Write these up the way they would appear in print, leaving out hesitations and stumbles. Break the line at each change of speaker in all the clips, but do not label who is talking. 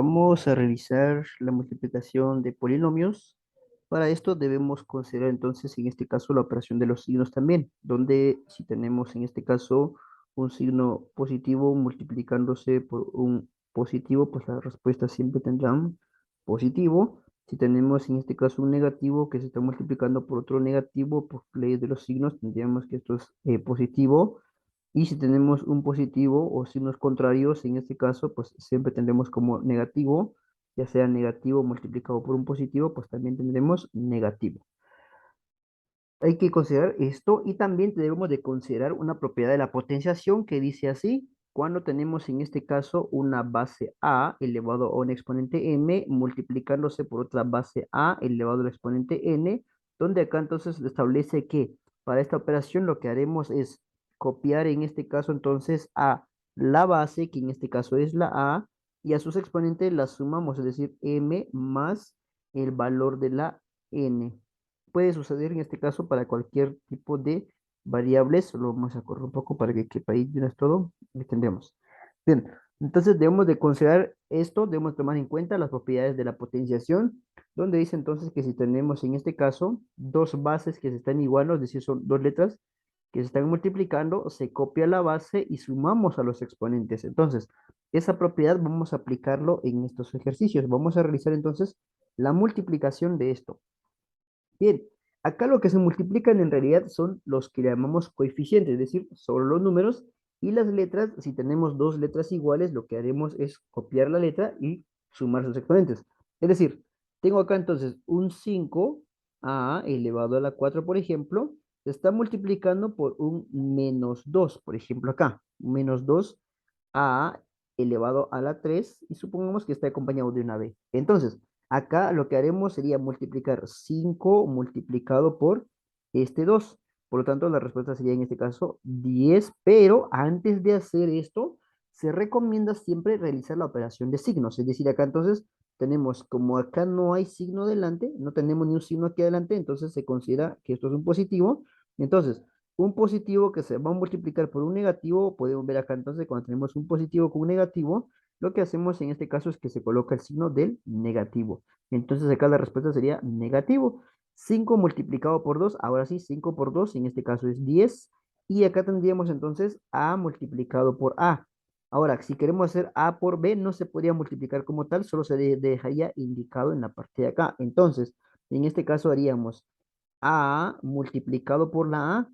Vamos a realizar la multiplicación de polinomios. Para esto debemos considerar entonces en este caso la operación de los signos también, donde si tenemos en este caso un signo positivo multiplicándose por un positivo, pues la respuesta siempre tendrá un positivo. Si tenemos en este caso un negativo que se está multiplicando por otro negativo, por ley de los signos, tendríamos que esto es positivo. Y si tenemos un positivo o signos contrarios, en este caso, pues siempre tendremos como negativo, ya sea negativo multiplicado por un positivo, pues también tendremos negativo. Hay que considerar esto y también debemos de considerar una propiedad de la potenciación que dice así, cuando tenemos en este caso una base a elevado a un exponente m multiplicándose por otra base a elevado al exponente n, donde acá entonces se establece que para esta operación lo que haremos es copiar en este caso entonces a la base, que en este caso es la a, y a sus exponentes las sumamos, es decir, m más el valor de la n. Puede suceder en este caso para cualquier tipo de variables. Lo vamos a correr un poco para que quepa ahí de una vez todo. Entendemos. Bien, entonces debemos de considerar esto, debemos tomar en cuenta las propiedades de la potenciación, donde dice entonces que si tenemos en este caso dos bases que se están igualando, es decir, son dos letras que se están multiplicando, se copia la base y sumamos a los exponentes. Entonces, esa propiedad vamos a aplicarlo en estos ejercicios. Vamos a realizar entonces la multiplicación de esto. Bien, acá lo que se multiplican en realidad son los que llamamos coeficientes, es decir, solo los números y las letras. Si tenemos dos letras iguales, lo que haremos es copiar la letra y sumar sus exponentes. Es decir, tengo acá entonces un 5a elevado a la 4, por ejemplo, se está multiplicando por un -2, por ejemplo, acá, -2a elevado a la 3 y supongamos que está acompañado de una b. Entonces, acá lo que haremos sería multiplicar 5 multiplicado por este 2. Por lo tanto, la respuesta sería en este caso 10, pero antes de hacer esto, se recomienda siempre realizar la operación de signos. Es decir, acá entonces tenemos, como acá no hay signo delante, no tenemos ni un signo aquí adelante, entonces se considera que esto es un positivo. Entonces, un positivo que se va a multiplicar por un negativo, podemos ver acá entonces cuando tenemos un positivo con un negativo, lo que hacemos en este caso es que se coloca el signo del negativo. Entonces acá la respuesta sería negativo. 5 multiplicado por 2, ahora sí, 5 por 2, en este caso es 10. Y acá tendríamos entonces A multiplicado por A. Ahora, si queremos hacer A por B, no se podría multiplicar como tal, solo se dejaría indicado en la parte de acá. Entonces, en este caso haríamos A multiplicado por la A.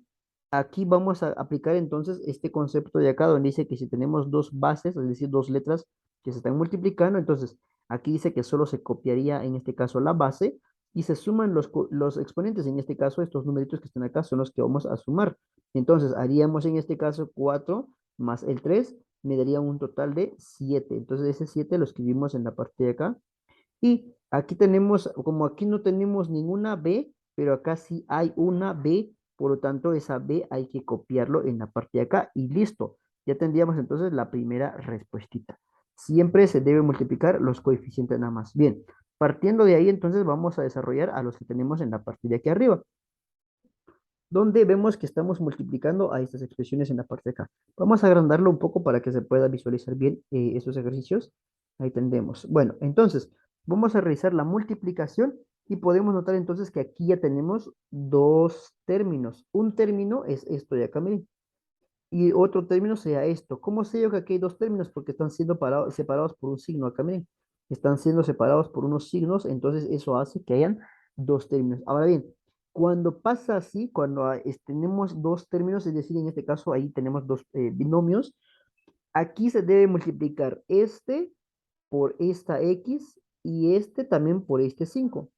Aquí vamos a aplicar entonces este concepto de acá, donde dice que si tenemos dos bases, es decir, dos letras que se están multiplicando, entonces aquí dice que solo se copiaría en este caso la base y se suman los exponentes. En este caso, estos numeritos que están acá son los que vamos a sumar. Entonces, haríamos en este caso 4 más el 3 me daría un total de 7. Entonces, ese 7 lo escribimos en la parte de acá. Y aquí tenemos, como aquí no tenemos ninguna B, pero acá sí hay una B, por lo tanto esa B hay que copiarlo en la parte de acá y listo. Ya tendríamos entonces la primera respuestita. Siempre se debe multiplicar los coeficientes nada más. Bien, partiendo de ahí entonces vamos a desarrollar a los que tenemos en la parte de aquí arriba, donde vemos que estamos multiplicando a estas expresiones en la parte de acá. Vamos a agrandarlo un poco para que se pueda visualizar bien estos ejercicios. Ahí tendremos. Bueno, entonces vamos a realizar la multiplicación y podemos notar entonces que aquí ya tenemos dos términos. Un término es esto de acá, miren, y otro término sea esto. ¿Cómo sé yo que aquí hay dos términos? Porque están siendo separados por un signo acá, miren. Están siendo separados por unos signos, entonces eso hace que hayan dos términos. Ahora bien, cuando pasa así, cuando tenemos dos términos, es decir, en este caso ahí tenemos dos binomios, aquí se debe multiplicar este por esta x y este también por este 5.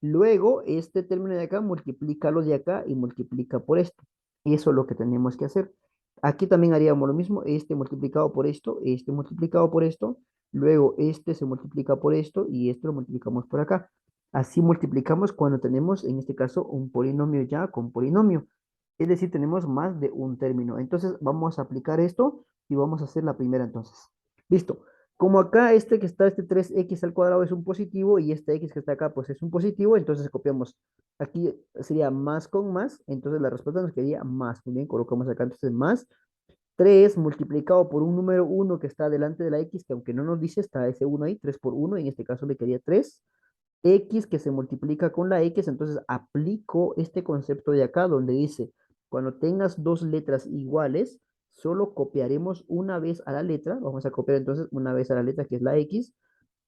Luego, este término de acá multiplica los de acá y multiplica por esto. Eso es lo que tenemos que hacer. Aquí también haríamos lo mismo, este multiplicado por esto, este multiplicado por esto, luego este se multiplica por esto y esto lo multiplicamos por acá. Así multiplicamos cuando tenemos, en este caso, un polinomio ya con polinomio. Es decir, tenemos más de un término. Entonces, vamos a aplicar esto y vamos a hacer la primera entonces. Listo. Como acá este que está, este 3x al cuadrado es un positivo y este x que está acá pues es un positivo, entonces copiamos. Aquí sería más con más, entonces la respuesta nos quedaría más. Muy bien, colocamos acá entonces más. 3 multiplicado por un número uno que está delante de la X, que aunque no nos dice, está ese uno ahí, 3 por uno, en este caso me quedaría 3. X que se multiplica con la X, entonces aplico este concepto de acá donde dice, cuando tengas dos letras iguales, solo copiaremos una vez a la letra, vamos a copiar entonces una vez a la letra que es la X,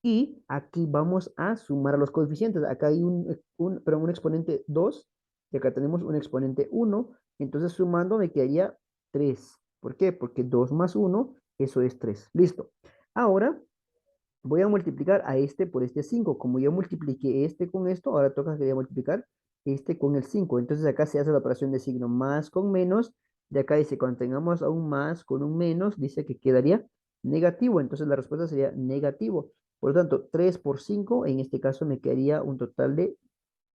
y aquí vamos a sumar los coeficientes. Acá hay un exponente 2 y acá tenemos un exponente 1. Entonces sumando me quedaría 3. ¿Por qué? Porque 2 más uno, eso es 3. Listo. Ahora voy a multiplicar a este por este 5. Como yo multipliqué este con esto, ahora toca que voy a multiplicar este con el 5. Entonces acá se hace la operación de signo más con menos. De acá dice, cuando tengamos a un más con un menos, dice que quedaría negativo. Entonces la respuesta sería negativo. Por lo tanto, 3 por 5, en este caso me quedaría un total de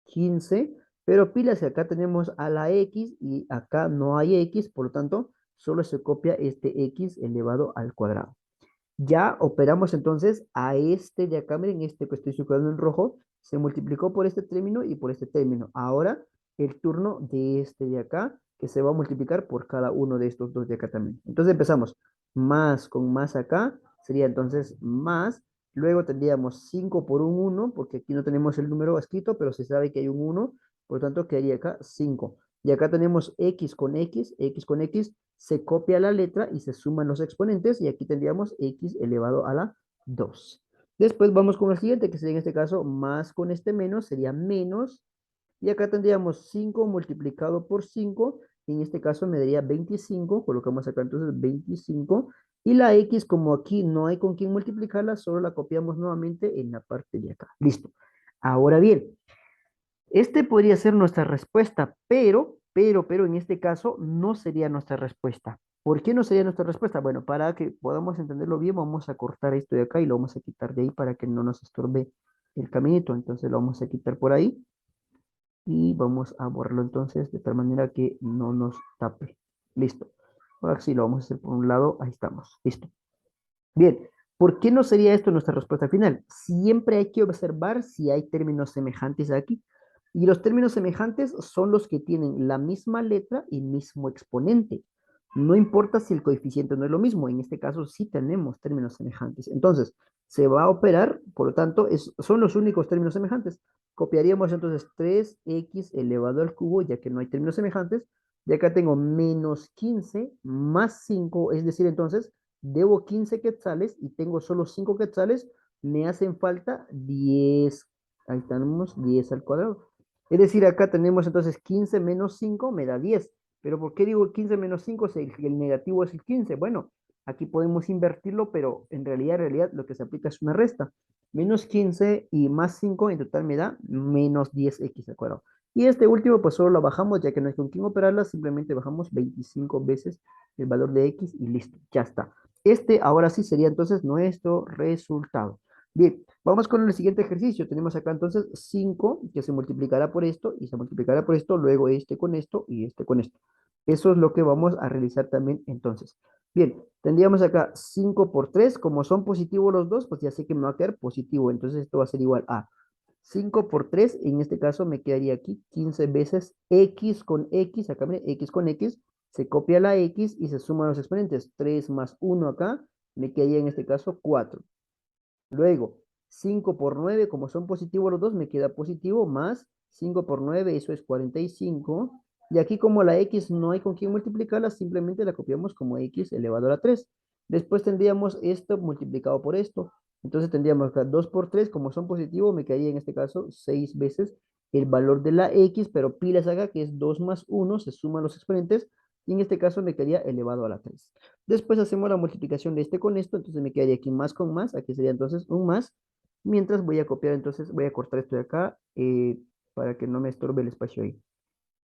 15. Pero pilas que acá tenemos a la X y acá no hay X. Por lo tanto, solo se copia este X elevado al cuadrado. Ya operamos entonces a este de acá, miren, este que estoy subrayando en rojo, se multiplicó por este término y por este término. Ahora el turno de este de acá, que se va a multiplicar por cada uno de estos dos de acá también. Entonces empezamos, más con más acá, sería entonces más, luego tendríamos 5 por un uno porque aquí no tenemos el número escrito, pero se sabe que hay un uno, por lo tanto quedaría acá 5. Y acá tenemos x con x, se copia la letra y se suman los exponentes y aquí tendríamos x elevado a la 2. Después vamos con el siguiente, que sería en este caso más con este menos, sería menos. Y acá tendríamos 5 multiplicado por 5, en este caso me daría 25, colocamos acá entonces 25. Y la x, como aquí no hay con quién multiplicarla, solo la copiamos nuevamente en la parte de acá. Listo. Ahora bien, este podría ser nuestra respuesta, pero en este caso no sería nuestra respuesta. ¿Por qué no sería nuestra respuesta? Bueno, para que podamos entenderlo bien, vamos a cortar esto de acá y lo vamos a quitar de ahí para que no nos estorbe el caminito. Entonces lo vamos a quitar por ahí y vamos a borrarlo entonces de tal manera que no nos tape. Listo. Ahora sí lo vamos a hacer por un lado. Ahí estamos. Listo. Bien, ¿por qué no sería esto nuestra respuesta final? Siempre hay que observar si hay términos semejantes aquí. Y los términos semejantes son los que tienen la misma letra y mismo exponente. No importa si el coeficiente no es lo mismo, en este caso sí tenemos términos semejantes. Entonces, se va a operar, por lo tanto, son los únicos términos semejantes. Copiaríamos entonces 3x elevado al cubo, ya que no hay términos semejantes. Y acá tengo menos 15 más 5, es decir, entonces, debo 15 quetzales y tengo solo 5 quetzales, me hacen falta 10. Ahí tenemos 10 al cuadrado. Es decir, acá tenemos entonces 15 menos 5 me da 10. Pero ¿por qué digo 15 menos 5 si el negativo es el 15? Bueno, aquí podemos invertirlo, pero en realidad lo que se aplica es una resta. Menos 15 y más 5 en total me da menos 10x al cuadrado. Y este último pues solo lo bajamos, ya que no hay con quién operarla, simplemente bajamos 25 veces el valor de x y listo, ya está. Este ahora sí sería entonces nuestro resultado. Bien, vamos con el siguiente ejercicio. Tenemos acá entonces 5 que se multiplicará por esto y se multiplicará por esto, luego este con esto y este con esto. Eso es lo que vamos a realizar también entonces. Bien, tendríamos acá 5 por 3, como son positivos los dos, pues ya sé que me va a quedar positivo, entonces esto va a ser igual a 5 por 3, en este caso me quedaría aquí 15 veces x con x, acá miren, x con x, se copia la x y se suman los exponentes. 3 más 1 acá, me quedaría en este caso 4. Luego, 5 por 9, como son positivos los dos, me queda positivo, más 5 por 9, eso es 45. Y aquí como la x no hay con quién multiplicarla, simplemente la copiamos como x elevado a la 3. Después tendríamos esto multiplicado por esto. Entonces tendríamos acá 2 por 3, como son positivos, me quedaría en este caso 6 veces el valor de la x, pero pilas acá que es 2 más 1, se suman los exponentes, y en este caso me quedaría elevado a la 3. Después hacemos la multiplicación de este con esto, entonces me quedaría aquí más con más, aquí sería entonces un más, mientras voy a copiar, entonces voy a cortar esto de acá para que no me estorbe el espacio ahí.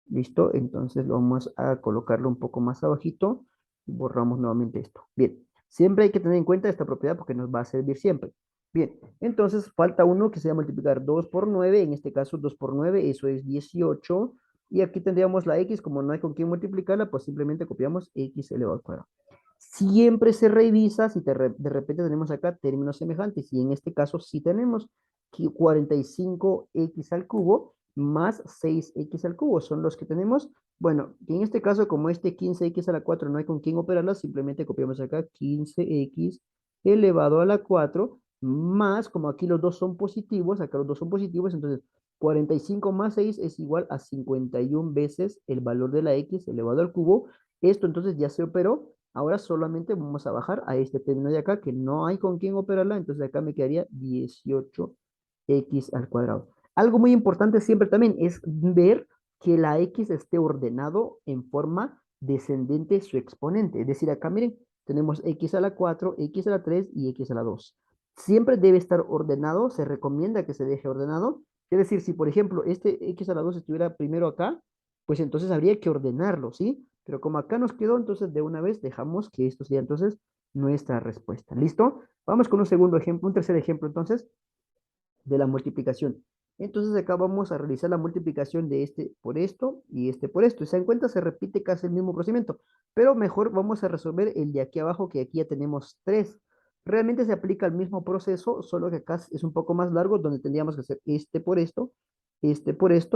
Listo, entonces lo vamos a colocarlo un poco más abajito y borramos nuevamente esto. Bien, siempre hay que tener en cuenta esta propiedad porque nos va a servir siempre. Bien, entonces falta uno que se va a multiplicar 2 por 9, en este caso 2 por 9, eso es 18, y aquí tendríamos la x, como no hay con quién multiplicarla, pues simplemente copiamos x elevado al cuadrado. Siempre se revisa si de repente tenemos acá términos semejantes, y en este caso sí tenemos 45x al cubo más 6x al cubo, son los que tenemos, Bueno, en este caso, como este 15x a la 4 no hay con quién operarla, simplemente copiamos acá 15x elevado a la 4 más, como aquí los dos son positivos, acá los dos son positivos, entonces 45 más 6 es igual a 51 veces el valor de la x elevado al cubo. Esto entonces ya se operó. Ahora solamente vamos a bajar a este término de acá, que no hay con quién operarla, entonces acá me quedaría 18x al cuadrado. Algo muy importante siempre también es ver que la x esté ordenado en forma descendente su exponente. Es decir, acá miren, tenemos x a la 4, x a la 3 y x a la 2. Siempre debe estar ordenado, se recomienda que se deje ordenado. Es decir, si por ejemplo este x a la 2 estuviera primero acá, pues entonces habría que ordenarlo, ¿sí? Pero como acá nos quedó, entonces de una vez dejamos que esto sea entonces nuestra respuesta. ¿Listo? Vamos con un segundo ejemplo, un tercer ejemplo entonces de la multiplicación. Entonces acá vamos a realizar la multiplicación de este por esto y este por esto. Y se dan cuenta, se repite casi el mismo procedimiento, pero mejor vamos a resolver el de aquí abajo, que aquí ya tenemos 3. Realmente se aplica el mismo proceso, solo que acá es un poco más largo, donde tendríamos que hacer este por esto,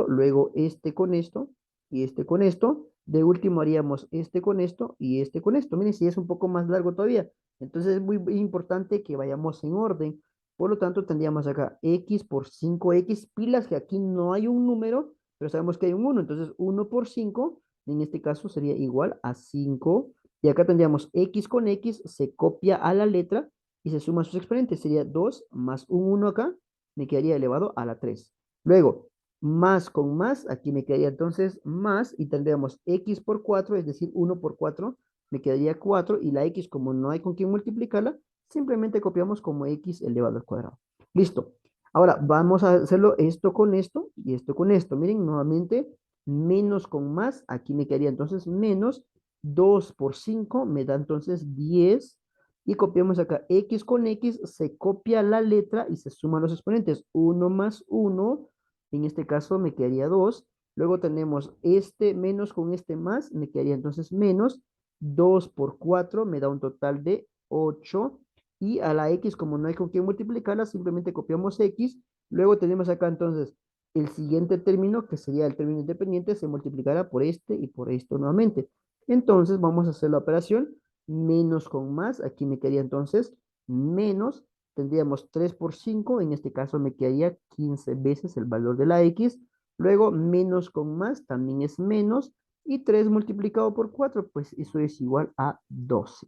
luego este con esto y este con esto. De último haríamos este con esto y este con esto. Miren, si es un poco más largo todavía. Entonces es muy importante que vayamos en orden. Por lo tanto, tendríamos acá x por 5x pilas, que aquí no hay un número, pero sabemos que hay un 1. Entonces, 1 por 5 en este caso sería igual a 5. Y acá tendríamos x con x, se copia a la letra y se suma sus exponentes. Sería 2 más un 1 acá, me quedaría elevado a la 3. Luego, más con más, aquí me quedaría entonces más, y tendríamos x por 4, es decir, 1 por 4, me quedaría 4, y la x, como no hay con quién multiplicarla, simplemente copiamos como x elevado al cuadrado. Listo. Ahora vamos a hacerlo esto con esto y esto con esto. Miren, nuevamente, menos con más. Aquí me quedaría entonces menos 2 por 5 me da entonces 10. Y copiamos acá x con x, se copia la letra y se suman los exponentes. 1 más 1, en este caso me quedaría 2. Luego tenemos este menos con este más, me quedaría entonces menos 2 por 4 me da un total de 8. Y a la x, como no hay con quién multiplicarla, simplemente copiamos x. Luego tenemos acá entonces el siguiente término, que sería el término independiente, se multiplicará por este y por esto nuevamente. Entonces vamos a hacer la operación menos con más. Aquí me quedaría entonces menos, tendríamos 3 por 5, en este caso me quedaría 15 veces el valor de la x. Luego menos con más también es menos, y 3 multiplicado por 4, pues eso es igual a 12.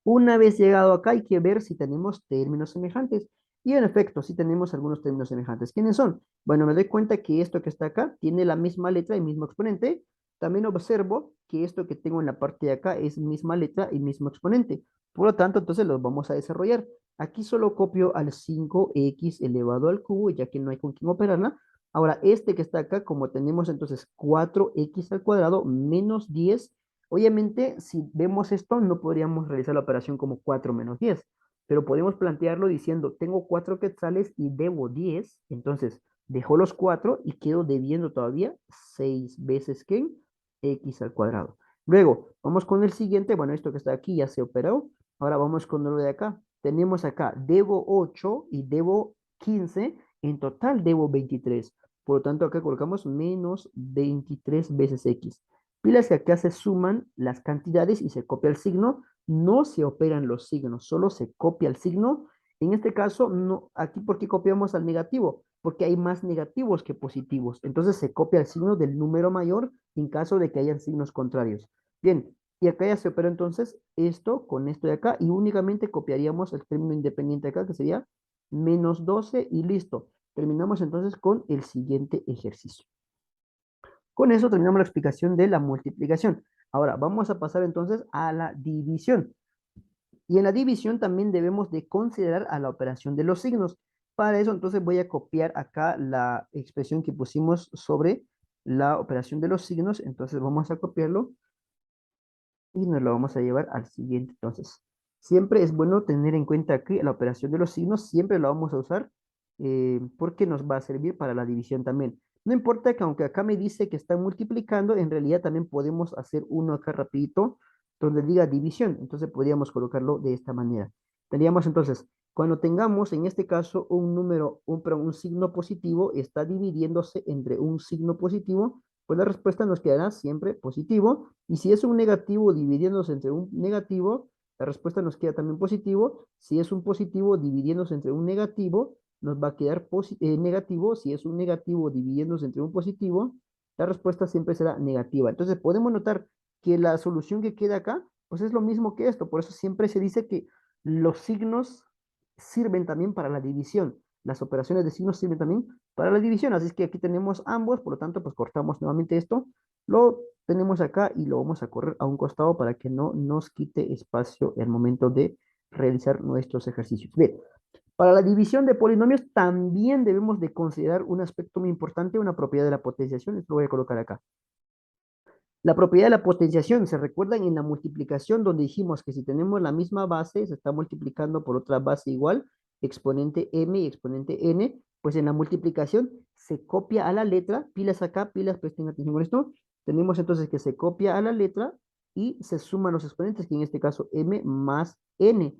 Una vez llegado acá, hay que ver si tenemos términos semejantes. Y en efecto, sí tenemos algunos términos semejantes. ¿Quiénes son? Bueno, me doy cuenta que esto que está acá tiene la misma letra y mismo exponente. También observo que esto que tengo en la parte de acá es misma letra y mismo exponente. Por lo tanto, entonces los vamos a desarrollar. Aquí solo copio al 5x elevado al cubo, ya que no hay con quién operarla. Ahora, este que está acá, como tenemos entonces 4x al cuadrado menos 10. Obviamente, si vemos esto, no podríamos realizar la operación como 4 menos 10, pero podemos plantearlo diciendo, tengo 4 quetzales y debo 10, entonces dejo los 4 y quedo debiendo todavía 6 veces que x al cuadrado. Luego, vamos con el siguiente, bueno, esto que está aquí ya se operó, ahora vamos con lo de acá. Tenemos acá, debo 8 y debo 15, en total debo 23. Por lo tanto, acá colocamos menos 23 veces x. Pilas que acá se suman las cantidades y se copia el signo, no se operan los signos, solo se copia el signo. En este caso, no, aquí ¿por qué copiamos al negativo? Porque hay más negativos que positivos. Entonces se copia el signo del número mayor en caso de que hayan signos contrarios. Bien, y acá ya se opera entonces esto con esto de acá, y únicamente copiaríamos el término independiente acá, que sería menos 12 y listo. Terminamos entonces con el siguiente ejercicio. Con eso terminamos la explicación de la multiplicación. Ahora vamos a pasar entonces a la división. Y en la división también debemos de considerar a la operación de los signos. Para eso entonces voy a copiar acá la expresión que pusimos sobre la operación de los signos. Entonces vamos a copiarlo y nos lo vamos a llevar al siguiente. Entonces, siempre es bueno tener en cuenta que la operación de los signos siempre la vamos a usar, porque nos va a servir para la división también. No importa que aunque acá me dice que está multiplicando, en realidad también podemos hacer uno acá rapidito donde diga división. Entonces podríamos colocarlo de esta manera. Tendríamos entonces, cuando tengamos en este caso un número, un signo positivo, está dividiéndose entre un signo positivo, pues la respuesta nos quedará siempre positivo. Y si es un negativo dividiéndose entre un negativo, la respuesta nos queda también positivo. Si es un positivo dividiéndose entre un negativo, nos va a quedar negativo. Si es un negativo dividiéndose entre un positivo, la respuesta siempre será negativa. Entonces podemos notar que la solución que queda acá, pues es lo mismo que esto. Por eso siempre se dice que los signos sirven también para la división. Las operaciones de signos sirven también para la división. Así es que aquí tenemos ambos, por lo tanto, pues cortamos nuevamente esto. Lo tenemos acá y lo vamos a correr a un costado para que no nos quite espacio al momento de realizar nuestros ejercicios. Bien, para la división de polinomios también debemos de considerar un aspecto muy importante, una propiedad de la potenciación. Esto lo voy a colocar acá. La propiedad de la potenciación, ¿se recuerdan en la multiplicación donde dijimos que si tenemos la misma base, se está multiplicando por otra base igual, exponente m y exponente n? Pues en la multiplicación se copia a la letra, pilas acá, pilas, presten atención con esto. Tenemos entonces que se copia a la letra y se suman los exponentes, que en este caso m más n.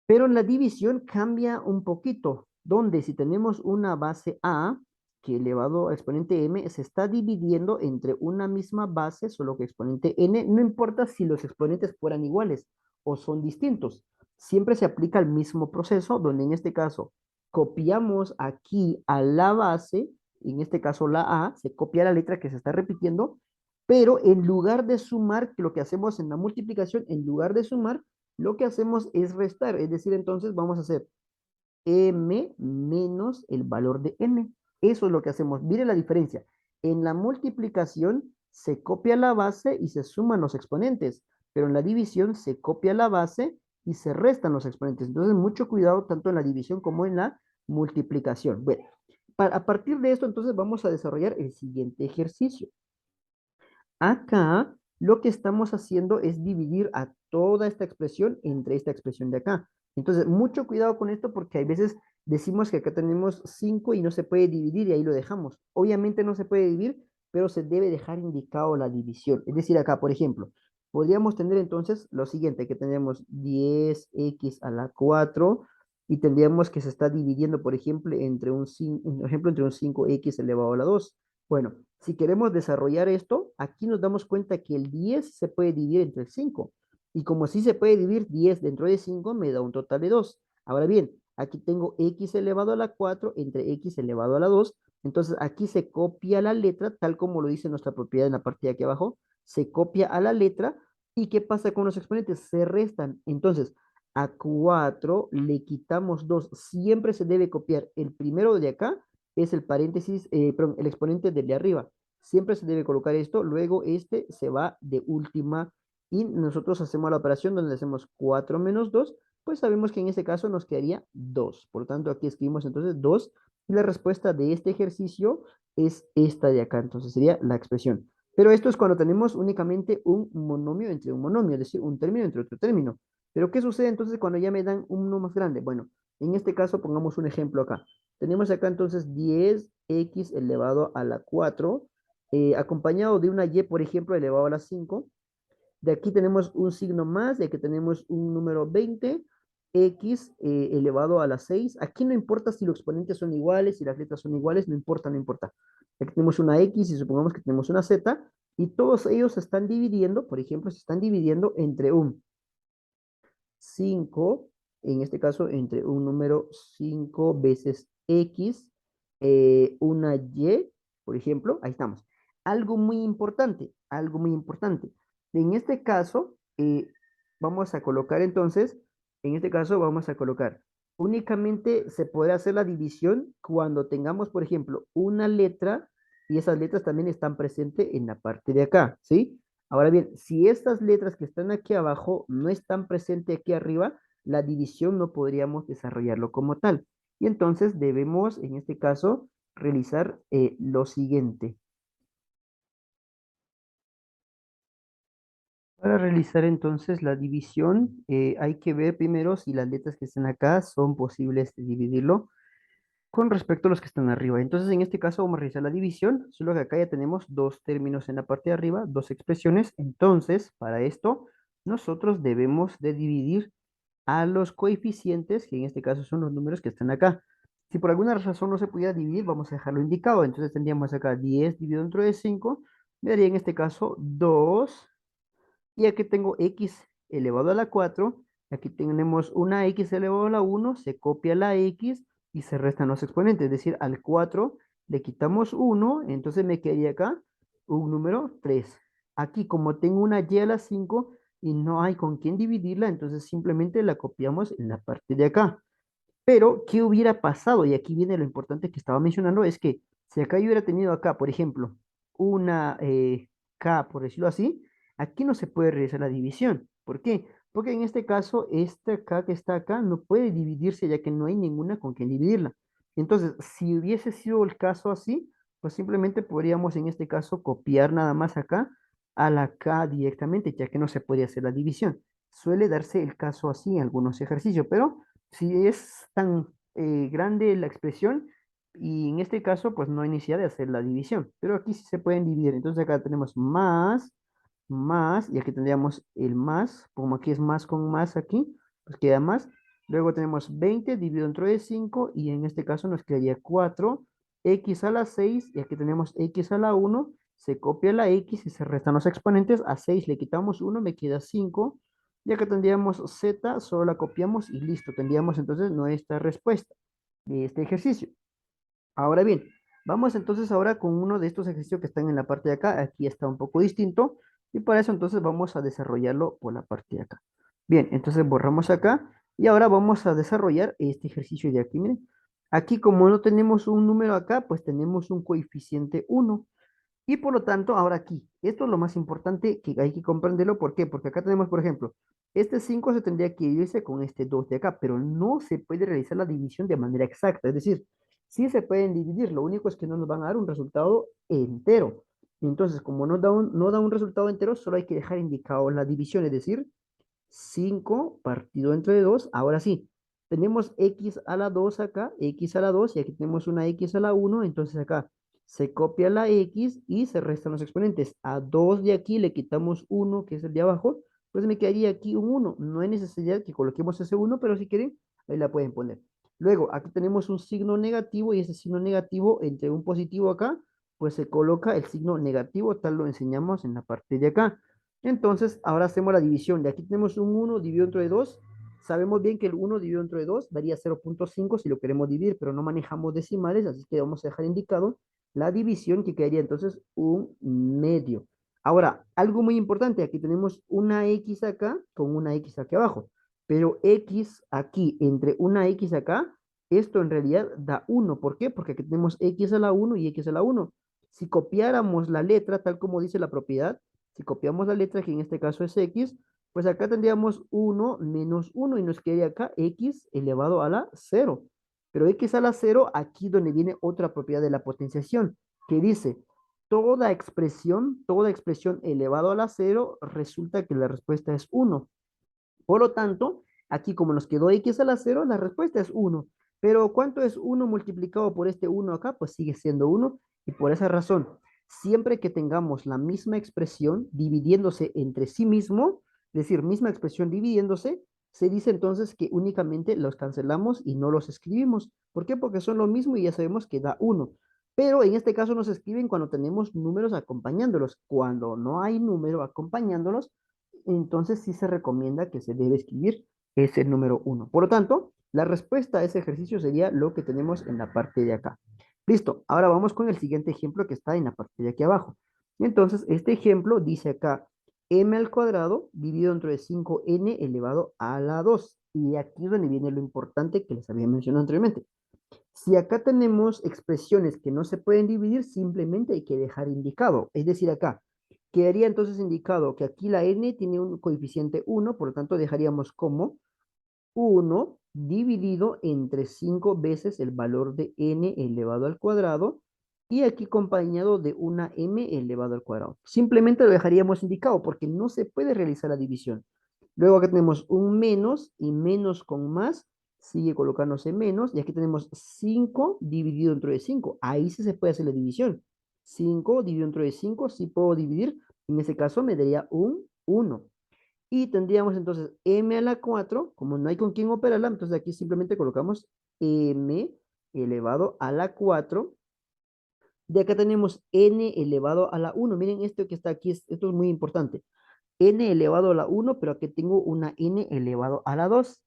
Pero en la división cambia un poquito, donde si tenemos una base a, que elevado a exponente m, se está dividiendo entre una misma base, solo que exponente n, no importa si los exponentes fueran iguales o son distintos. Siempre se aplica el mismo proceso, donde en este caso copiamos aquí a la base, en este caso la a, se copia la letra que se está repitiendo, pero en lugar de sumar, que lo que hacemos en la multiplicación, en lugar de sumar, lo que hacemos es restar, es decir, entonces vamos a hacer m menos el valor de n. Eso es lo que hacemos. Mire la diferencia. En la multiplicación se copia la base y se suman los exponentes, pero en la división se copia la base y se restan los exponentes. Entonces, mucho cuidado tanto en la división como en la multiplicación. Bueno, a partir de esto, entonces vamos a desarrollar el siguiente ejercicio. Acá lo que estamos haciendo es dividir a toda esta expresión entre esta expresión de acá. Entonces, mucho cuidado con esto porque hay veces decimos que acá tenemos 5 y no se puede dividir y ahí lo dejamos. Obviamente no se puede dividir, pero se debe dejar indicado la división. Es decir, acá, por ejemplo, podríamos tener entonces lo siguiente, que tenemos 10x a la 4 y tendríamos que se está dividiendo, por ejemplo, entre un 5x elevado a la 2. Bueno, si queremos desarrollar esto, aquí nos damos cuenta que el 10 se puede dividir entre el 5. Y como sí se puede dividir 10 dentro de 5, me da un total de 2. Ahora bien, aquí tengo x elevado a la 4 entre x elevado a la 2. Entonces aquí se copia la letra, tal como lo dice nuestra propiedad en la parte de aquí abajo. Se copia a la letra. ¿Y qué pasa con los exponentes? Se restan. Entonces, a 4 le quitamos 2. Siempre se debe copiar el primero de acá es el paréntesis, perdón, el exponente del de arriba. Siempre se debe colocar esto, luego este se va de última y nosotros hacemos la operación donde hacemos 4 menos 2, pues sabemos que en este caso nos quedaría 2. Por lo tanto, aquí escribimos entonces 2 y la respuesta de este ejercicio es esta de acá, entonces sería la expresión. Pero esto es cuando tenemos únicamente un monomio entre un monomio, es decir, un término entre otro término. Pero ¿qué sucede entonces cuando ya me dan un número más grande? Bueno, en este caso pongamos un ejemplo acá. Tenemos acá entonces 10x elevado a la 4, acompañado de una y, por ejemplo, elevado a la 5. De aquí tenemos un signo más, de aquí tenemos un número 20, x elevado a la 6. Aquí no importa si los exponentes son iguales, si las letras son iguales, no importa, no importa. Aquí tenemos una x y supongamos que tenemos una z, y todos ellos se están dividiendo, por ejemplo, se están dividiendo entre un 5, en este caso entre un número 5 veces x, una y, por ejemplo, ahí estamos. Algo muy importante. En este caso, vamos a colocar entonces, en este caso vamos a colocar, únicamente se puede hacer la división cuando tengamos, por ejemplo, una letra y esas letras también están presentes en la parte de acá, ¿sí? Ahora bien, si estas letras que están aquí abajo no están presentes aquí arriba, la división no podríamos desarrollarlo como tal. Y entonces debemos, en este caso, realizar lo siguiente. Para realizar entonces la división, hay que ver primero si las letras que están acá son posibles de dividirlo con respecto a los que están arriba. Entonces, en este caso vamos a realizar la división, solo que acá ya tenemos dos términos en la parte de arriba, dos expresiones. Entonces, para esto, nosotros debemos de dividir a los coeficientes, que en este caso son los números que están acá. Si por alguna razón no se pudiera dividir, vamos a dejarlo indicado. Entonces tendríamos acá 10 dividido dentro de 5, me daría en este caso 2. Y aquí tengo x elevado a la 4. Aquí tenemos una x elevado a la 1. Se copia la x y se restan los exponentes. Es decir, al 4 le quitamos 1. Entonces me quedaría acá un número 3. Aquí como tengo una y a la 5 y no hay con quién dividirla, entonces simplemente la copiamos en la parte de acá. Pero, ¿qué hubiera pasado? Y aquí viene lo importante que estaba mencionando, es que si acá yo hubiera tenido acá, por ejemplo, una K, por decirlo así, aquí no se puede realizar la división. ¿Por qué? Porque en este caso, esta K que está acá no puede dividirse ya que no hay ninguna con quien dividirla. Entonces, si hubiese sido el caso así, pues simplemente podríamos en este caso copiar nada más acá a la K directamente, ya que no se puede hacer la división. Suele darse el caso así en algunos ejercicios, pero si es tan grande la expresión, y en este caso, pues no hay necesidad de hacer la división, pero aquí sí se pueden dividir. Entonces acá tenemos más, más, y aquí tendríamos el más, como aquí es más con más aquí, pues queda más. Luego tenemos 20 dividido dentro de 5 y en este caso nos quedaría 4 x a la 6 y aquí tenemos x a la 1 se copia la x y se restan los exponentes, a 6 le quitamos 1 me queda 5 ya que tendríamos Z, solo la copiamos y listo. Tendríamos entonces nuestra respuesta de este ejercicio. Ahora bien, vamos entonces ahora con uno de estos ejercicios que están en la parte de acá. Aquí está un poco distinto. Y para eso entonces vamos a desarrollarlo por la parte de acá. Bien, entonces borramos acá. Y ahora vamos a desarrollar este ejercicio de aquí. Miren, aquí como no tenemos un número acá, pues tenemos un coeficiente 1. Y por lo tanto, ahora aquí, esto es lo más importante que hay que comprenderlo. ¿Por qué? Porque acá tenemos, por ejemplo, este 5 se tendría que dividirse con este 2 de acá, pero no se puede realizar la división de manera exacta. Es decir, sí se pueden dividir, lo único es que no nos van a dar un resultado entero. Entonces, como no da un resultado entero, solo hay que dejar indicado la división, es decir, 5 partido entre 2. Ahora sí, tenemos x a la 2 acá, x a la 2 y aquí tenemos una x a la 1. Entonces acá se copia la x y se restan los exponentes. A 2 de aquí le quitamos 1, que es el de abajo, pues me quedaría aquí un 1. No hay necesidad que coloquemos ese 1, pero si quieren, ahí la pueden poner. Luego, aquí tenemos un signo negativo y ese signo negativo entre un positivo acá, pues se coloca el signo negativo, tal lo enseñamos en la parte de acá. Entonces, ahora hacemos la división. De aquí tenemos un 1 dividido entre 2. Sabemos bien que el 1 dividido entre 2 daría 0,5 si lo queremos dividir, pero no manejamos decimales, así que vamos a dejar indicado la división que quedaría entonces un medio. Ahora, algo muy importante, aquí tenemos una x acá con una x aquí abajo, pero x aquí entre una x acá, esto en realidad da 1. ¿Por qué? Porque aquí tenemos x a la 1 y x a la 1. Si copiáramos la letra tal como dice la propiedad, si copiamos la letra, que en este caso es x, pues acá tendríamos 1 menos 1 y nos quedaría acá x elevado a la 0. Pero x a la 0, aquí donde viene otra propiedad de la potenciación, que dice, toda expresión elevado a la 0, resulta que la respuesta es 1. Por lo tanto, aquí como nos quedó x a la 0, la respuesta es 1. Pero ¿cuánto es 1 multiplicado por este 1 acá? Pues sigue siendo 1. Y por esa razón, siempre que tengamos la misma expresión dividiéndose entre sí mismo, es decir, misma expresión dividiéndose, se dice entonces que únicamente los cancelamos y no los escribimos. ¿Por qué? Porque son lo mismo y ya sabemos que da 1. Pero en este caso nos escriben cuando tenemos números acompañándolos. Cuando no hay número acompañándolos, entonces sí se recomienda que se debe escribir ese número 1. Por lo tanto, la respuesta a ese ejercicio sería lo que tenemos en la parte de acá. Listo, ahora vamos con el siguiente ejemplo que está en la parte de aquí abajo. Entonces, este ejemplo dice acá m al cuadrado dividido entre 5n elevado a la 2. Y aquí es donde viene lo importante que les había mencionado anteriormente. Si acá tenemos expresiones que no se pueden dividir, simplemente hay que dejar indicado. Es decir, acá quedaría entonces indicado que aquí la n tiene un coeficiente 1, por lo tanto dejaríamos como 1 dividido entre 5 veces el valor de n elevado al cuadrado y aquí acompañado de una m elevado al cuadrado. Simplemente lo dejaríamos indicado porque no se puede realizar la división. Luego acá tenemos un menos y menos con más sigue colocándose menos y aquí tenemos 5 dividido entre 5. Ahí sí se puede hacer la división. 5 dividido entre 5 sí puedo dividir. En ese caso me daría un 1. Y tendríamos entonces m a la 4, como no hay con quién operarla, entonces aquí simplemente colocamos m elevado a la 4. De acá tenemos n elevado a la 1. Miren esto que está aquí, esto es muy importante. N elevado a la 1, pero aquí tengo una n elevado a la 2.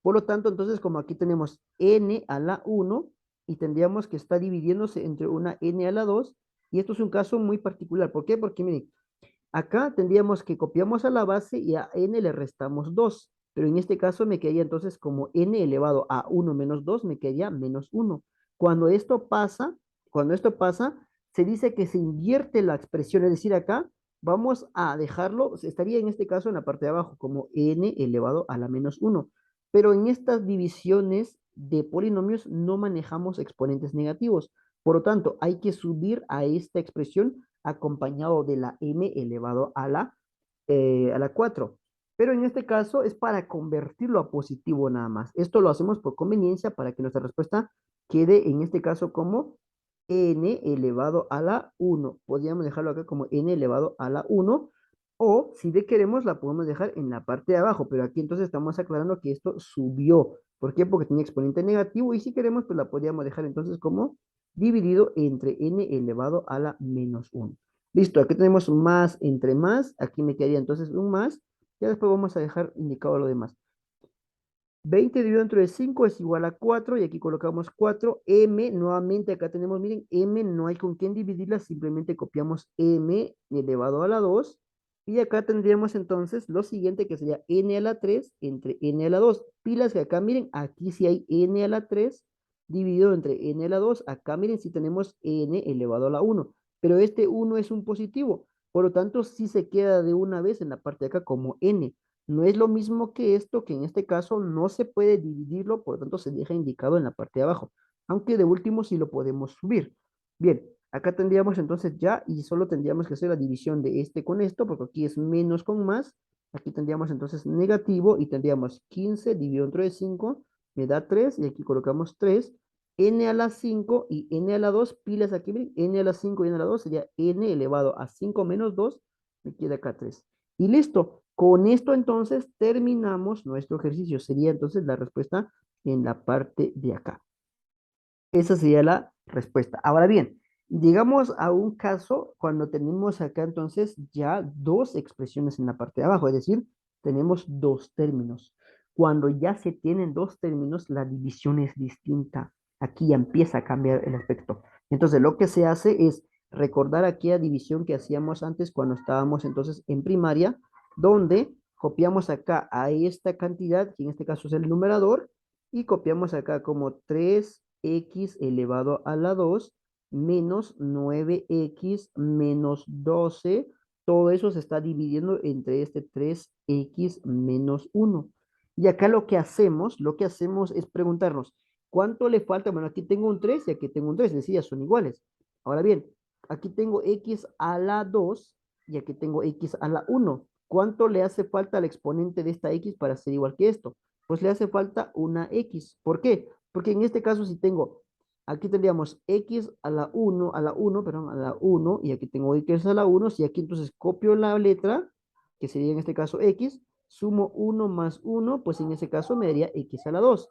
Por lo tanto, entonces, como aquí tenemos n a la 1 y tendríamos que estar dividiéndose entre una n a la 2, y esto es un caso muy particular. ¿Por qué? Porque miren, acá tendríamos que copiamos a la base y a n le restamos 2, pero en este caso me quedaría entonces como n elevado a 1 menos 2 me quedaría menos 1. Cuando esto pasa, cuando esto pasa, se dice que se invierte la expresión, es decir, acá vamos a dejarlo, estaría en este caso en la parte de abajo como n elevado a la menos 1, pero en estas divisiones de polinomios no manejamos exponentes negativos. Por lo tanto, hay que subir a esta expresión acompañado de la m elevado a la 4. Pero en este caso es para convertirlo a positivo nada más. Esto lo hacemos por conveniencia para que nuestra respuesta quede en este caso como n elevado a la 1. Podríamos dejarlo acá como n elevado a la 1. O si de queremos la podemos dejar en la parte de abajo. Pero aquí entonces estamos aclarando que esto subió. ¿Por qué? Porque tenía exponente negativo. Y si queremos, pues la podríamos dejar entonces como dividido entre n elevado a la menos 1. Listo, aquí tenemos un más entre más, aquí me quedaría entonces un más, ya después vamos a dejar indicado lo demás. 20 dividido entre 5 es igual a 4 y aquí colocamos 4. M, nuevamente acá tenemos, miren, M no hay con quién dividirla, simplemente copiamos M elevado a la 2. Y acá tendríamos entonces lo siguiente que sería N a la 3 entre N a la 2. Pilas que acá, miren, aquí sí hay N a la 3 dividido entre N a la 2. Acá, miren, sí tenemos N elevado a la 1. Pero este 1 es un positivo. Por lo tanto, sí se queda de una vez en la parte de acá como N. No es lo mismo que esto, que en este caso no se puede dividirlo, por lo tanto se deja indicado en la parte de abajo, aunque de último sí lo podemos subir. Bien, acá tendríamos entonces ya, y solo tendríamos que hacer la división de este con esto, porque aquí es menos con más, aquí tendríamos entonces negativo, y tendríamos 15 dividido entre 5, me da 3, y aquí colocamos 3, n a la 5 y n a la 2, pilas aquí, miren, n a la 5 y n a la 2 sería n elevado a 5 menos 2, me queda acá 3. Y listo. Con esto entonces terminamos nuestro ejercicio. Sería entonces la respuesta en la parte de acá. Esa sería la respuesta. Ahora bien, llegamos a un caso cuando tenemos acá entonces ya dos expresiones en la parte de abajo, es decir, tenemos dos términos. Cuando ya se tienen dos términos, la división es distinta. Aquí ya empieza a cambiar el aspecto. Entonces, lo que se hace es recordar aquella división que hacíamos antes cuando estábamos entonces en primaria, donde copiamos acá a esta cantidad, que en este caso es el numerador, y copiamos acá como 3x elevado a la 2 menos 9x menos 12. Todo eso se está dividiendo entre este 3x menos 1. Y acá lo que hacemos es preguntarnos, ¿cuánto le falta? Bueno, aquí tengo un 3 y aquí tengo un 3, es decir, ya son iguales. Ahora bien, aquí tengo x a la 2 y aquí tengo x a la 1. ¿Cuánto le hace falta al exponente de esta x para ser igual que esto? Pues le hace falta una x. ¿Por qué? Porque en este caso si tengo, aquí tendríamos x a la 1, perdón, a la 1, y aquí tengo x a la 1, si aquí entonces copio la letra, que sería en este caso x, sumo 1 más 1, pues en ese caso me daría x a la 2.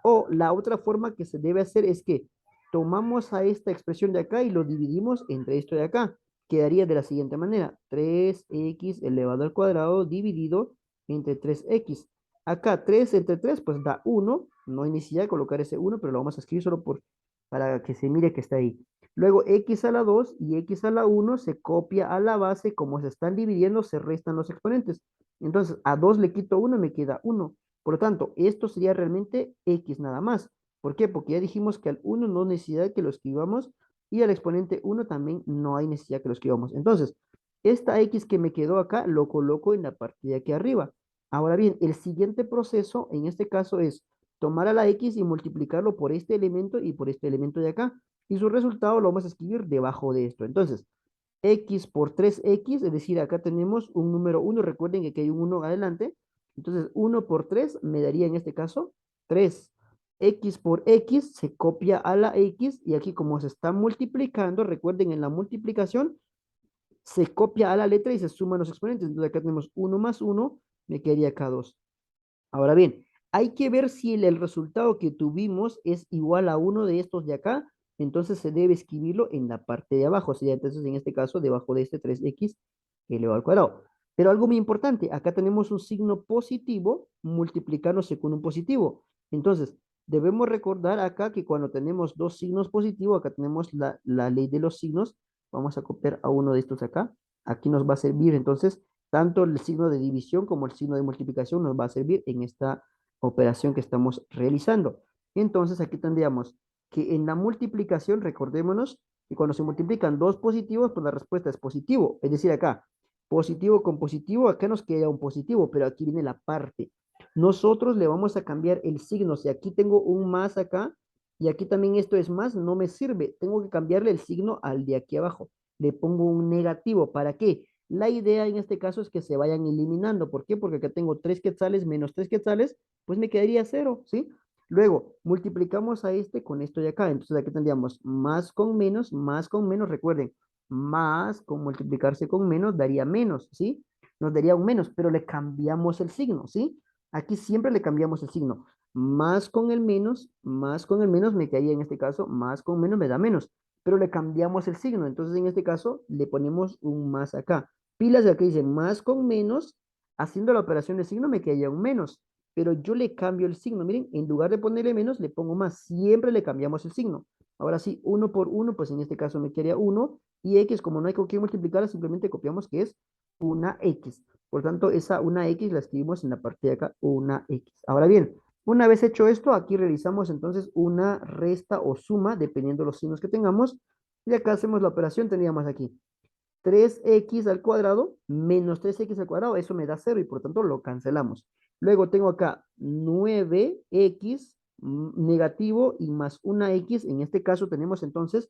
O la otra forma que se debe hacer es que tomamos a esta expresión de acá y lo dividimos entre esto de acá. Quedaría de la siguiente manera, 3x elevado al cuadrado dividido entre 3x. Acá 3 entre 3 pues da 1. No hay necesidad de colocar ese 1, pero lo vamos a escribir solo para que se mire que está ahí. Luego x a la 2 y x a la 1 se copia a la base. Como se están dividiendo, se restan los exponentes. Entonces, a 2 le quito 1, me queda 1. Por lo tanto, esto sería realmente x nada más. ¿Por qué? Porque ya dijimos que al 1 no hay necesidad de que lo escribamos y al exponente 1 también no hay necesidad que lo escribamos. Entonces, esta x que me quedó acá lo coloco en la parte de aquí arriba. Ahora bien, el siguiente proceso en este caso es tomar a la x y multiplicarlo por este elemento y por este elemento de acá. Y su resultado lo vamos a escribir debajo de esto. Entonces, x por 3x, es decir, acá tenemos un número 1. Recuerden que aquí hay un 1 adelante. Entonces, 1 por 3 me daría en este caso 3. X por x se copia a la x y aquí como se está multiplicando, recuerden en la multiplicación se copia a la letra y se suman los exponentes. Entonces acá tenemos 1 más 1, me quedaría acá 2. Ahora bien, Hay que ver si el resultado que tuvimos es igual a uno de estos de acá, entonces se debe escribirlo en la parte de abajo, sería entonces en este caso debajo de este 3x elevado al cuadrado. Pero algo muy importante, acá tenemos un signo positivo multiplicándose con un positivo. Entonces, debemos recordar acá que cuando tenemos dos signos positivos, acá tenemos la ley de los signos, vamos a copiar a uno de estos acá, aquí nos va a servir entonces tanto el signo de división como el signo de multiplicación nos va a servir en esta operación que estamos realizando. Entonces aquí tendríamos que en la multiplicación, recordémonos que cuando se multiplican dos positivos, pues la respuesta es positivo. Es decir, acá, positivo con positivo, acá nos queda un positivo, pero aquí viene la parte. Nosotros le vamos a cambiar el signo. Si aquí tengo un más acá y aquí también esto es más, no me sirve. Tengo que cambiarle el signo al de aquí abajo. Le pongo un negativo. ¿Para qué? La idea en este caso es que se vayan eliminando. ¿Por qué? Porque acá tengo 3 quetzales menos 3 quetzales, pues me quedaría cero, ¿sí? Luego, multiplicamos a este con esto de acá. Entonces aquí tendríamos más con menos, recuerden, más con multiplicarse con menos daría menos, ¿sí? Nos daría un menos, pero le cambiamos el signo, ¿sí? Aquí siempre le cambiamos el signo. Más con el menos me quedaría en este caso, más con menos me da menos, pero le cambiamos el signo. Entonces en este caso le ponemos un más acá. Pilas de aquí dice más con menos, haciendo la operación de signo me quedaría un menos, pero yo le cambio el signo. Miren, en lugar de ponerle menos, le pongo más. Siempre le cambiamos el signo. Ahora sí, uno por uno, pues en este caso me quedaría uno. Y x, como no hay con qué multiplicarla, simplemente copiamos que es una x. Por tanto, esa una x la escribimos en la parte de acá, una x. Ahora bien, una vez hecho esto, aquí realizamos entonces una resta o suma, dependiendo de los signos que tengamos. Y acá hacemos la operación, tendríamos aquí 3x al cuadrado menos 3x al cuadrado, eso me da cero y por tanto lo cancelamos. Luego tengo acá 9x negativo y más una x, en este caso tenemos entonces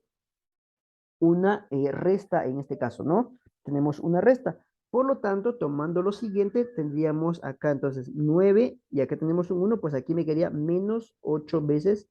una resta en este caso, ¿no? Tenemos una resta. Por lo tanto, tomando lo siguiente, tendríamos acá entonces 9 y acá tenemos un uno, pues aquí me quedaría menos 8 veces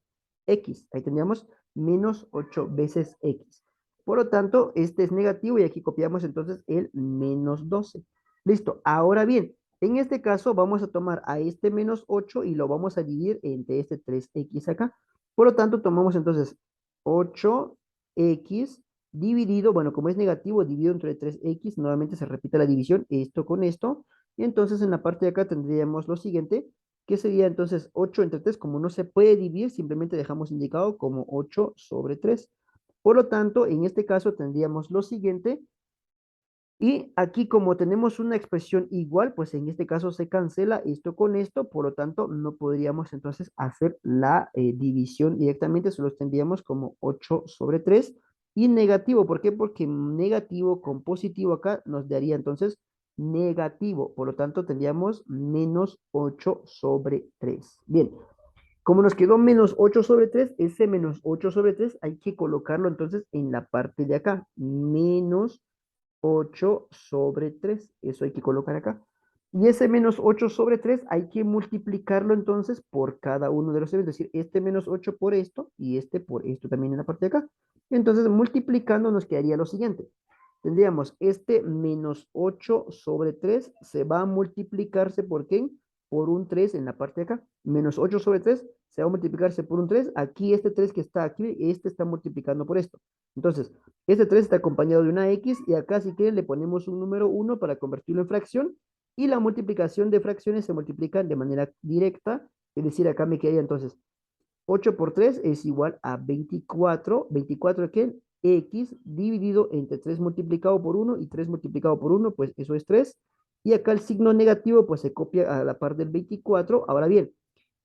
x. Ahí tendríamos menos 8 veces x. Por lo tanto, este es negativo y aquí copiamos entonces el menos 12. Listo. Ahora bien, en este caso vamos a tomar a este menos 8 y lo vamos a dividir entre este 3x acá. Por lo tanto, tomamos entonces 8x dividido, bueno, como es negativo, dividido entre 3x, nuevamente se repite la división, esto con esto, y entonces en la parte de acá tendríamos lo siguiente, que sería entonces 8 entre 3, como no se puede dividir, simplemente dejamos indicado como 8 sobre 3. Por lo tanto, en este caso tendríamos lo siguiente, y aquí como tenemos una expresión igual, pues en este caso se cancela esto con esto, por lo tanto no podríamos entonces hacer la división directamente, solo tendríamos como 8 sobre 3 y negativo. ¿Por qué? Porque negativo con positivo acá nos daría entonces negativo, por lo tanto tendríamos menos 8 sobre 3. Bien, como nos quedó menos 8 sobre 3, ese menos 8 sobre 3 hay que colocarlo entonces en la parte de acá, menos 8 sobre 3. Eso hay que colocar acá. Y ese menos 8 sobre 3 hay que multiplicarlo entonces por cada uno de los eventos. Es decir, este menos 8 por esto y este por esto también en la parte de acá. Entonces, multiplicando nos quedaría lo siguiente. Tendríamos este menos 8 sobre 3 se va a multiplicarse por ¿qué? Por un 3 en la parte de acá. Menos 8 sobre 3 se va a multiplicarse por un 3. Aquí este 3 que está aquí, este está multiplicando por esto. Entonces, este 3 está acompañado de una X y acá si quieren le ponemos un número 1 para convertirlo en fracción y la multiplicación de fracciones se multiplican de manera directa, es decir, acá me quedaría entonces 8 por 3 es igual a 24. 24 ¿qué? X dividido entre 3 multiplicado por uno y 3 multiplicado por uno, pues eso es 3. Y acá el signo negativo pues se copia a la par del 24. Ahora bien,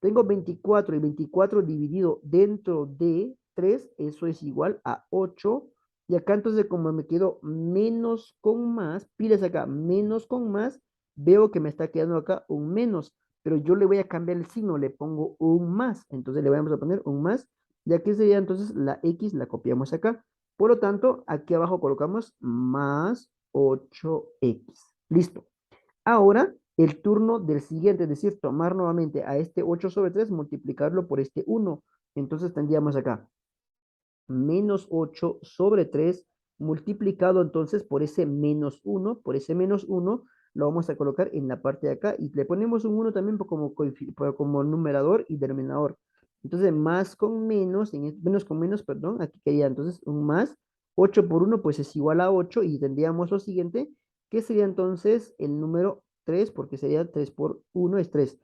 tengo 24 y 24 dividido dentro de 3, eso es igual a 8. Y acá entonces como me quedo menos con más, pides acá menos con más, veo que me está quedando acá un menos, pero yo le voy a cambiar el signo, le pongo un más, entonces le vamos a poner un más, y aquí sería entonces la X, la copiamos acá. Por lo tanto, aquí abajo colocamos más 8X. Listo. Ahora, el turno del siguiente, es decir, tomar nuevamente a este 8 sobre 3, multiplicarlo por este 1. Entonces tendríamos acá menos 8 sobre 3 multiplicado entonces por ese menos 1, por ese menos 1, lo vamos a colocar en la parte de acá y le ponemos un 1 también como, como numerador y denominador. Entonces, más con menos, menos con menos, perdón, aquí quería entonces un más, 8 por 1 pues es igual a 8 y tendríamos lo siguiente, que sería entonces el número 3 porque sería 3 por 1 es 3.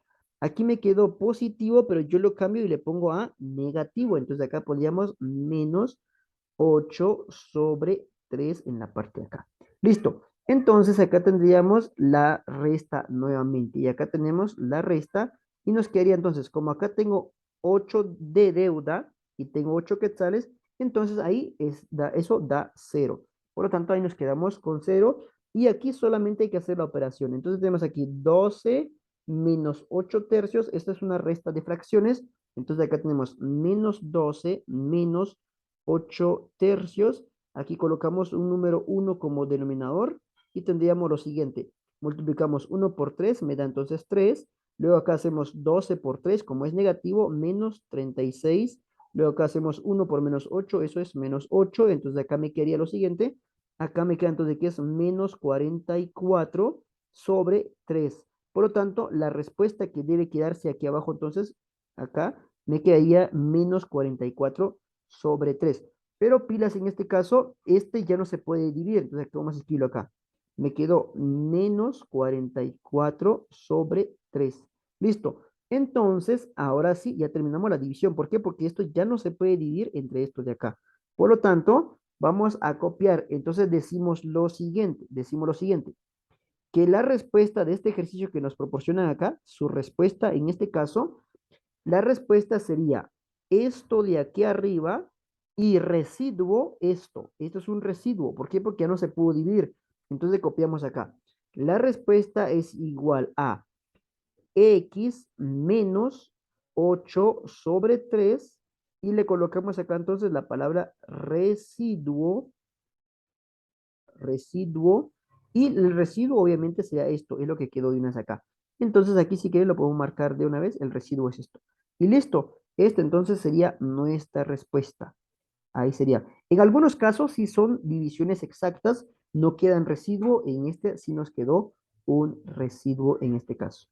Aquí me quedó positivo, pero yo lo cambio y le pongo a negativo. Entonces acá pondríamos menos 8 sobre 3 en la parte de acá. Listo. Entonces acá tendríamos la resta nuevamente. Y acá tenemos la resta. Y nos quedaría entonces, como acá tengo 8 de deuda y tengo 8 quetzales, entonces ahí eso da cero. Por lo tanto, ahí nos quedamos con cero. Y aquí solamente hay que hacer la operación. Entonces tenemos aquí 12 menos 8 tercios. Esta es una resta de fracciones. Entonces acá tenemos menos 12 menos 8 tercios. Aquí colocamos un número 1 como denominador y tendríamos lo siguiente. Multiplicamos 1 por 3 me da entonces 3. Luego acá hacemos 12 por 3 como es negativo, menos 36. Luego acá hacemos 1 por menos 8 eso es menos 8. Entonces acá me quedaría lo siguiente. Acá me queda entonces que es menos 44 sobre 3. Por lo tanto, la respuesta que debe quedarse aquí abajo, entonces, acá me quedaría menos 44 sobre 3. Pero pilas en este caso, este ya no se puede dividir. Entonces, ¿qué vamos a escribirlo acá? Me quedó menos 44 sobre 3. Listo. Entonces, ahora sí, ya terminamos la división. ¿Por qué? Porque esto ya no se puede dividir entre estos de acá. Por lo tanto, vamos a copiar. Entonces, decimos lo siguiente, que la respuesta de este ejercicio que nos proporcionan acá, su respuesta en este caso, la respuesta sería esto de aquí arriba y residuo esto. Esto es un residuo. ¿Por qué? Porque ya no se pudo dividir. Entonces copiamos acá. La respuesta es igual a x menos 8 sobre 3 y le colocamos acá entonces la palabra residuo y el residuo obviamente será esto, es lo que quedó de unas acá. Entonces aquí si quieren lo podemos marcar de una vez, el residuo es esto. Y listo, esta entonces sería nuestra respuesta. Ahí sería. En algunos casos, si son divisiones exactas, no quedan residuo, en este sí nos quedó un residuo en este caso.